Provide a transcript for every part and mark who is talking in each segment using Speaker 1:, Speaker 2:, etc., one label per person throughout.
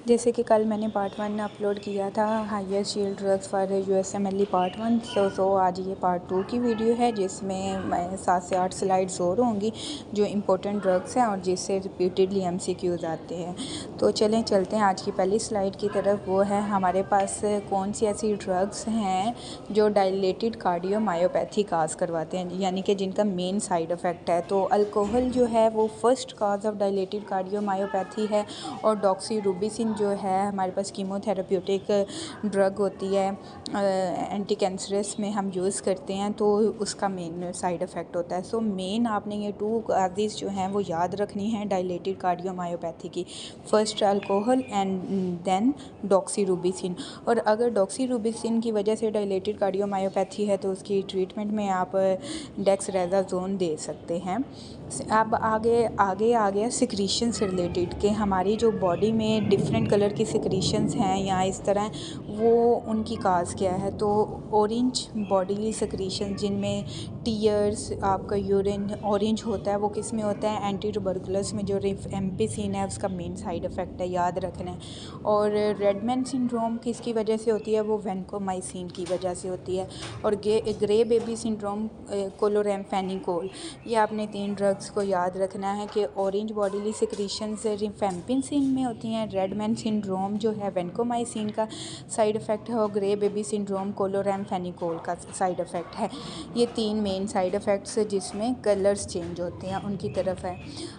Speaker 1: जैसे कि कल मैंने पार्ट 1 अपलोड किया था highest yield drugs for USMLE part 1। सो आज ये पार्ट 2 की वीडियो है जिसमें मैं 7 से 8 स्लाइड्स और होंगी जो इम्पोर्टेंट ड्रग्स हैं और जिससे रिपीटेडली एमसीक्यूज आते हैं। तो चलते हैं आज की पहली स्लाइड की तरफ। वो है हमारे पास कौन सी ऐसी ड्रग्स हैं जो डायलेटेड कार्डियोमायोपैथी काज करवाते हैं, यानी कि जिनका मेन साइड इफ़ेक्ट है। तो अल्कोहल जो है वो first cause of dilated cardiomyopathy है और डॉक्सीरूबिसिन जो है हमारे पास कीमोथेरेप्यूटिक ड्रग होती है, एंटी कैंसरस में हम यूज़ करते हैं, तो उसका मेन साइड इफ़ेक्ट होता है। सो मेन आपने ये 2 काजेज़ जो हैं वो याद रखनी है डायलेटेड कार्डियोमायोपैथी की, फर्स्ट अल्कोहल एंड देन डॉक्सीरूबिसिन। और अगर डॉक्सीरूबिसिन की वजह से डायलेटेड कार्डियोमायोपैथी है तो उसकी ट्रीटमेंट में आप डेक्सरेज़ाज़ोन दे सकते हैं। अब आगे आ गया सिक्रीशन से रिलेटेड कि हमारी जो बॉडी में डिफरेंट कलर की सिक्रीशंस हैं या इस तरह, वो उनकी काज क्या है। तो ऑरेंज बॉडीली सिक्रीशन जिनमें टीयर्स, आपका यूरिन ऑरेंज होता है, वो किस में होता है, एंटी ट्यूबरकुलस में जो रिफेम्पिसिन है उसका मेन साइड इफ़ेक्ट है, याद रखना है। और रेडमैन सिंड्रोम किसकी वजह से होती है, वो वैनकोमाइसिन की वजह से होती है। और ग्रे बेबी सिंड्रोम क्लोराम्फेनिकोल। ये आपने 3 ड्रग्स को याद रखना है कि ऑरेंज बॉडीली सिक्रीशंस रिफेम्पिसिन में होती हैं, रेडमैन सिंड्रोम जो है वैनकोमाइसिन का साइड इफ़ेक्ट है और ग्रे बेबी सिंड्रोम क्लोराम्फेनिकोल का साइड इफ़ेक्ट है। ये 3 मेन साइड इफ़ेक्ट्स जिसमें कलर्स चेंज होते हैं उनकी तरफ है।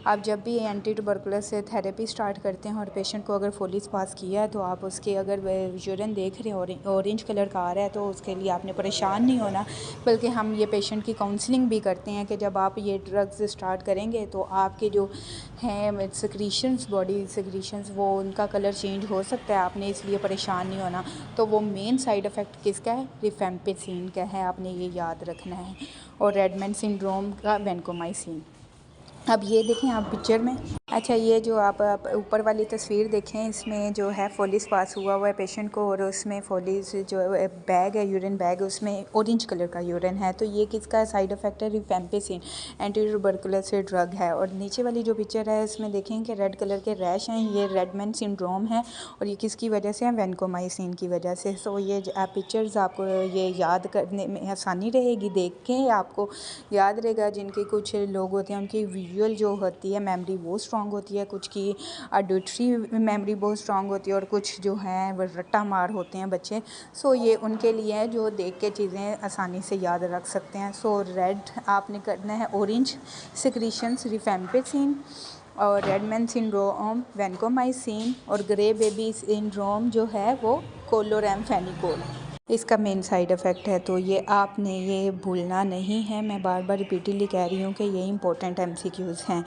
Speaker 1: आप जब भी एंटी ट्यूबरकुलस से थेरेपी स्टार्ट करते हैं और पेशेंट को अगर फोलिस पास किया है तो आप उसके अगर यूरिन देख रहे हैं ऑरेंज कलर का आ रहा है तो उसके लिए आपने परेशान नहीं होना, बल्कि हम ये पेशेंट की काउंसलिंग भी करते हैं कि जब आप ये ड्रग्स स्टार्ट करेंगे तो आपके जो हैं सिक्रीशंस, बॉडी सिक्रीशंस, वो उनका कलर चेंज हो सकता है, आपने इसलिए परेशान नहीं होना। तो वो मेन साइड इफ़ेक्ट किसका है, रिफेम्पिसिन का है, आपने ये याद रखना है। और रेडमैन सिंड्रोम का वैनकोमाइसिन। अब ये देखें आप पिक्चर में, अच्छा ये जो आप ऊपर वाली तस्वीर देखें, इसमें जो है फोलिस पास हुआ है पेशेंट को और उसमें फोलिस जो बैग है, यूरिन बैग, उसमें ऑरेंज कलर का यूरिन है। तो ये किसका साइड इफ़ेक्ट है, रिफेम्पिसिन, एंटी ट्यूबरकुलस ड्रग है। और नीचे वाली जो पिक्चर है इसमें देखें कि रेड कलर के रैश हैं, ये रेडमैन सिंड्रोम है और ये किसकी वजह से है, वैनकोमाइसिन की वजह से। सो ये पिक्चर्स आपको ये याद करने में आसानी रहेगी, देख के आपको याद रहेगा। जिनके कुछ लोग होते हैं उनकी विजुअल जो होती है मेमोरी वो स्ट्रॉन्ग होती है, कुछ की ऑडिटरी मेमोरी बहुत स्ट्रॉन्ग होती है और कुछ जो हैं वो रट्टा मार होते हैं बच्चे। सो ये उनके लिए है जो देख के चीज़ें आसानी से याद रख सकते हैं। सो रेड आपने करना है ऑरेंज सिक्रीशंस रिफेम्पिसिन और रेडमैन सिंड्रोम वैनकोमाइसिन और ग्रे बेबी सिंड्रोम जो है वो क्लोराम्फेनिकोल, इसका मेन साइड इफ़ेक्ट है। तो ये आपने ये भूलना नहीं है, मैं बार बार रिपीटली कह रही हूँ कि ये इंपॉर्टेंट एमसीक्यूज़ हैं।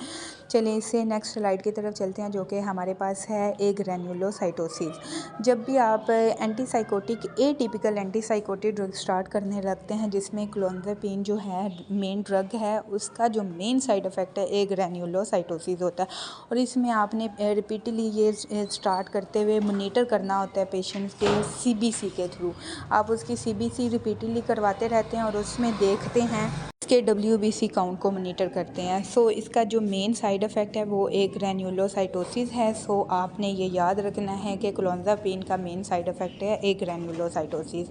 Speaker 1: चलिए इससे नेक्स्ट स्लाइड की तरफ चलते हैं जो कि हमारे पास है ए ग्रैन्युलोसाइटोसिस। जब भी आप antipsychotic atypical antipsychotic drug start करने लगते हैं जिसमें क्लोंज़ापिन जो है मेन ड्रग है, उसका जो मेन साइड इफ़ेक्ट है ए ग्रैन्युलोसाइटोसिस होता है। और इसमें आपने रिपीटली ये स्टार्ट करते हुए मोनीटर करना होता है पेशेंट्स के सीबीसी के थ्रू। आप उसकी सीबीसी रिपीटली करवाते रहते हैं और उसमें देखते हैं इसके डब्ल्यूबीसी काउंट को मोनीटर करते हैं। सो इसका जो मेन साइड इफ़ेक्ट है वो एक ग्रैन्युलोसाइटोसिस है। सो आपने ये याद रखना है कि क्लोंज़ापिन का मेन साइड इफ़ेक्ट है एक ग्रैन्युलोसाइटोसिस।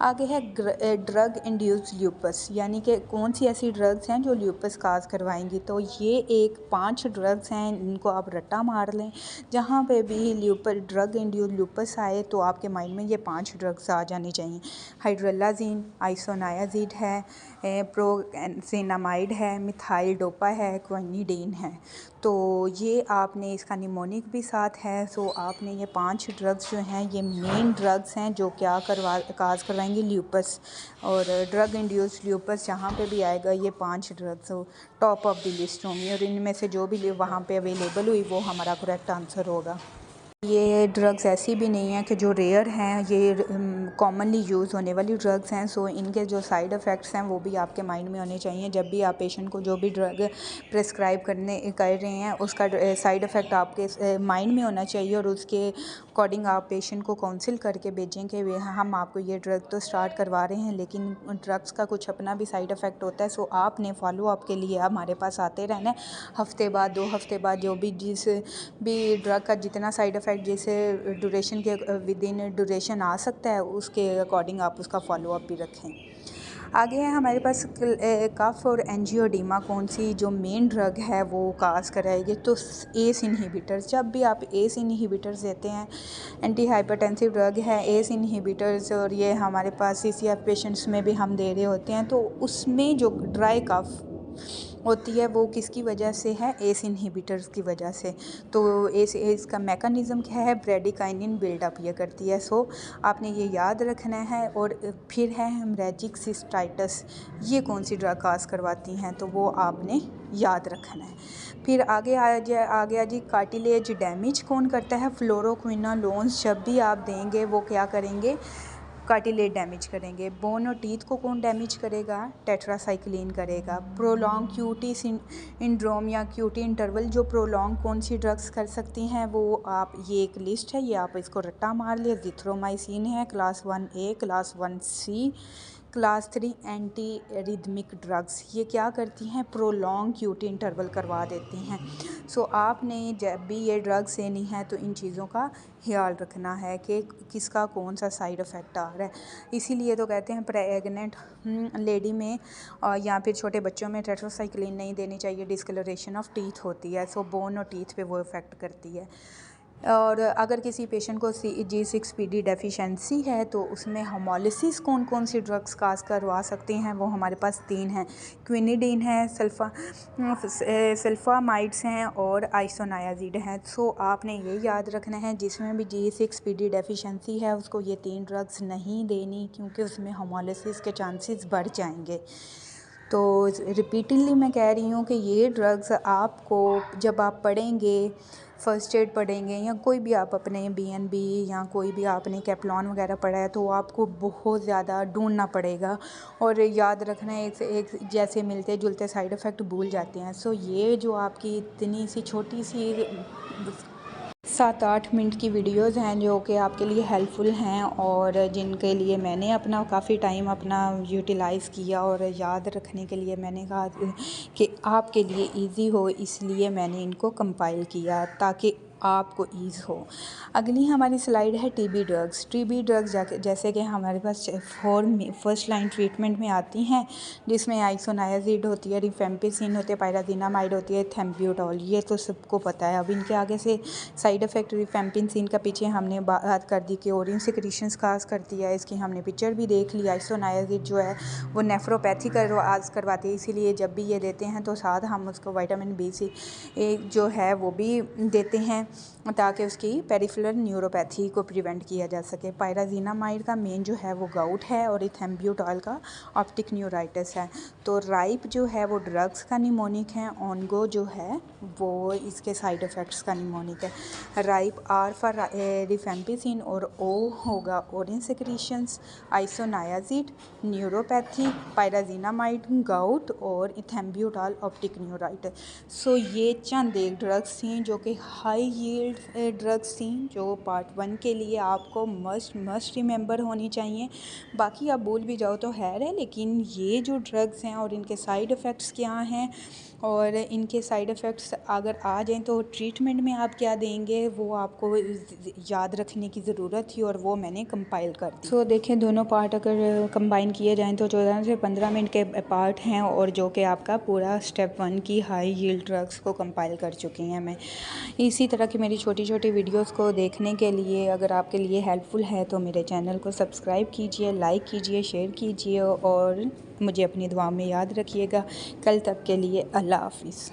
Speaker 1: आगे है ड्रग इंड्यूस्ड ल्यूपस, यानी कि कौन सी ऐसी ड्रग्स हैं जो ल्यूपस काज करवाएंगी। तो ये एक 5 ड्रग्स हैं, इनको आप रट्टा मार लें, जहाँ पे भी ड्रग इंड्यूस्ड ल्यूपस आए तो आपके माइंड में ये 5 ड्रग्स आ जानी चाहिए। हाइड्रोलाजीन, आइसोनायाजिड है, प्रोपेनज़ेनामाइड है, मिथाइल डोपा है, क्विनिडीन है। तो ये आपने इसका निमोनिक भी साथ है। सो आपने ये 5 ड्रग्स जो हैं ये मेन ड्रग्स हैं जो क्या काज करवाएंगी, ल्यूपस। और ड्रग इंड्यूस्ड ल्यूपस जहाँ पे भी आएगा ये 5 drugs top of the list होंगी और इनमें से जो भी वहाँ पे अवेलेबल हुई वो हमारा करेक्ट आंसर होगा। ये ड्रग्स ऐसी भी नहीं है कि जो रेयर हैं, ये कॉमनली यूज़ होने वाली ड्रग्स हैं। सो इनके जो साइड इफ़ेक्ट्स हैं वो भी आपके माइंड में होने चाहिए। जब भी आप पेशेंट को जो भी ड्रग प्रिस्क्राइब कर रहे हैं उसका साइड इफ़ेक्ट आपके माइंड में होना चाहिए और उसके अकॉर्डिंग आप पेशेंट को काउंसिल करके भेजें कि हम आपको ये ड्रग तो स्टार्ट करवा रहे हैं लेकिन ड्रग्स का कुछ अपना भी साइड इफ़ेक्ट होता है। सो आपने फॉलो अप के लिए हमारे पास आते रहना है, हफ्ते बाद 2 हफ्ते बाद जो भी जिस भी ड्रग का जितना साइड इफ़ेक्ट इफ़ेक्ट जैसे ड्यूरेशन के विद इन ड्यूरेशन आ सकता है, उसके अकॉर्डिंग आप उसका फॉलोअप भी रखें। आगे है हमारे पास कफ और एंजियोडीमा कौन सी जो मेन ड्रग है वो काज कराएगी। तो एस इनहिबिटर्स, जब भी आप एस इनहिबिटर्स देते हैं, एंटी हाइपरटेंसिव ड्रग है एस इनहिबिटर्स, और ये हमारे पास सीसीएफ पेशेंट्स में भी हम दे रहे होते हैं, तो उसमें जो ड्राई कफ होती है वो किसकी वजह से है, एस इनहिबिटर्स की वजह से। तो एस का मैकेनिज़्म क्या है, ब्रेडिकाइनिन बिल्डअप ये करती है। सो आपने ये याद रखना है। और फिर है हेमरेजिक सिस्टाइटिस, ये कौन सी ड्रग काज करवाती हैं, तो वो आपने याद रखना है। फिर आगे आ गया जी कार्टिलेज डैमेज कौन करता है, फ्लोरोक्विनोलोन्स जब भी आप देंगे वो क्या करेंगे, कार्टिलेज डैमेज करेंगे। बोन और टीथ को कौन डैमेज करेगा, टेट्रासाइक्लिन करेगा। प्रोलॉन्ग क्यूटी सिंड्रोम या क्यूटी इंटरवल जो प्रोलॉन्ग कौन सी ड्रग्स कर सकती हैं, वो आप, ये एक लिस्ट है, ये आप इसको रट्टा मार लिया। जिथ्रोमाइसिन है class 1A, class 1C, class 3 anti rhythmic drugs, ये क्या करती हैं, प्रोलॉन्ग क्यूटी इंटरवल करवा देती हैं। सो आपने जब भी ये ड्रग्स लेनी है तो इन चीज़ों का ख्याल रखना है कि किसका कौन सा साइड इफ़ेक्ट आ रहा है। इसीलिए तो कहते हैं प्रेग्नेंट लेडी में या फिर छोटे बच्चों में टेट्रासाइक्लिन नहीं देनी चाहिए, डिस्कलरेशन ऑफ टीथ होती है। सो बोन और टीथ पे वो इफ़ेक्ट करती है। और अगर किसी पेशेंट को G6PD डेफिशिएंसी है तो उसमें होमोलिसिस कौन कौन सी ड्रग्स काज करवा सकते हैं, वो हमारे पास 3 हैं। क्विनिडीन है, सल्फामाइड्स हैं और आइसोनायाजिड हैं। सो आपने ये याद रखना है जिसमें भी G6PD डेफिशिएंसी है उसको ये 3 ड्रग्स नहीं देनी, क्योंकि उसमें होमोलिसिस के चांसेस बढ़ जाएंगे। तो रिपीटेडली मैं कह रही हूँ कि ये ड्रग्स आपको जब आप पढ़ेंगे, फ़र्स्ट एड पढ़ेंगे या कोई भी आप अपने BNB या कोई भी आपने कैप्लॉन वगैरह पढ़ा है, तो आपको बहुत ज़्यादा ढूंढना पड़ेगा और याद रखना है। एक जैसे मिलते जुलते साइड इफ़ेक्ट भूल जाते हैं। सो ये जो आपकी इतनी सी छोटी सी 7-8 मिनट की वीडियोज़ हैं जो कि आपके लिए हेल्पफुल हैं और जिनके लिए मैंने अपना काफ़ी टाइम अपना यूटिलाइज़ किया और याद रखने के लिए मैंने कहा कि आपके लिए इजी हो, इसलिए मैंने इनको कंपाइल किया ताकि आपको ईज़ हो। अगली हमारी स्लाइड है टीबी ड्रग्स जैसे कि हमारे पास फर्स्ट लाइन ट्रीटमेंट में आती हैं, जिसमें आइसोनायाजिड होती है, रिफेम्पिसिन होती है, पायराजीनामाइड होती है, थैम्ब्यूटॉल, ये तो सबको पता है। अब इनके आगे से साइड इफ़ेक्ट रिफेम्पिसिन का पीछे हमने बात कर दी कि ओरिन सिक्रीशंस काज करती है, इसकी हमने पिक्चर भी देख ली। आइसोनायाजिड जो है वो नेफ्रोपैथी करवाती है, इसीलिए जब भी ये देते हैं तो साथ हम उसको विटामिन B जो है वो भी देते हैं ताकि उसकी पेरिफेरल न्यूरोपैथी को प्रिवेंट किया जा सके। पायराजीनामाइड का मेन जो है वो गाउट है और इथेम्ब्यूटॉल का ऑप्टिक न्यूराइटिस है। तो राइप जो है वो ड्रग्स का निमोनिक है, ऑनगो जो है वो इसके साइड इफ़ेक्ट्स का निमोनिक है। राइप आर फॉर रिफेम्पिसिन और ओ होगा ओरिन सिक्रीशंस, आइसोनायाजिड न्यूरोपैथी, पायराजीनामाइड गाउट और इथेम्ब्यूटॉल ऑप्टिक न्यूराइटिस। सो ये चंद एक ड्रग्स थी जो कि हाई यील्ड ड्रग्स थी, जो पार्ट 1 के लिए आपको मस्ट रिमेंबर होनी चाहिए। बाकी आप भूल भी जाओ तो है, लेकिन ये जो ड्रग्स हैं और इनके साइड इफ़ेक्ट्स क्या हैं और इनके साइड इफ़ेक्ट्स अगर आ जाएं तो ट्रीटमेंट में आप क्या देंगे वो आपको याद रखने की ज़रूरत थी और वो मैंने कंपाइल कर दी। सो देखें दोनों पार्ट अगर कंबाइन किए जाएं तो 14 से 15 मिनट के पार्ट हैं और जो कि आपका पूरा स्टेप 1 की हाई यील्ड ड्रग्स को कंपाइल कर चुकी हैं मैं। इसी तरह की मेरी छोटी छोटी वीडियोस को देखने के लिए अगर आपके लिए हेल्पफुल है तो मेरे चैनल को सब्सक्राइब कीजिए, लाइक कीजिए, शेयर कीजिए और मुझे अपनी दुआ में याद रखिएगा। कल तक के लिए अल्लाह हाफ़िज़।